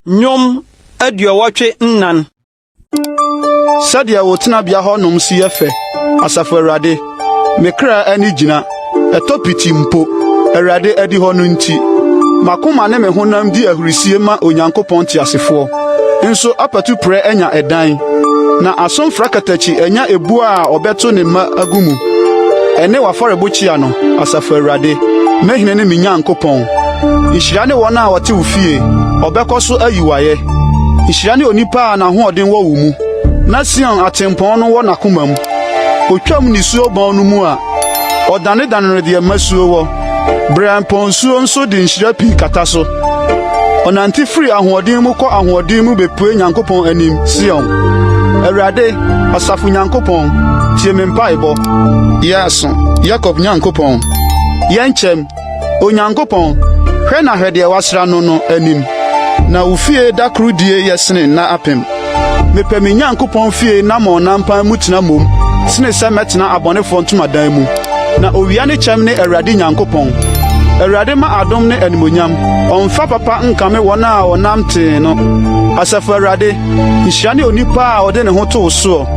Nyom aduawatwe nnan. Sadia wotena bia ho nom si yefe asafo Awurade mekra ani gina etopiti mpo Awurade adi ho no nti makoma ne me honam di ahurisie ma Onyankopɔn ti asefo nso apatu pre enya edan na asomfra katachi enya ebu a obeto ne ma agumu ene waforebochia no asafo Awurade mehine ne Nyankopɔn Ishira ne wona a wote wo fie obekoso ayiwaye Ishira ne onipa na hoɔden wo mu na Sion atempɔn no wɔ nakomam otwam ni suo bɔn no mu a ɔdane danere de masuo wɔ brampɔn suo nso de nhyira pi kata so ɔnante firi ahoɔden mu kɔ ahoɔden mu bepue Nyankopɔn anim Sion Awurade asafo Nyankopɔn tie me mpaebɔ Yaso Jacob Nyankopɔn yɛnkyɛm Onyankopɔn hwɛ na hwɛ de wasra no anim na wo fie da krudie yɛsene na apem mepe me Nyankopɔn fie na mo nampan mutina mom sene se metena abonefo ntomadan mu na owia ne kyem ne Awurade Nyankopɔn Awurade ma adom ne animonyam ɔmfa papa nkame wona a wonam te no asafo Awurade nhyia ne onipa a ɔde ne ho to so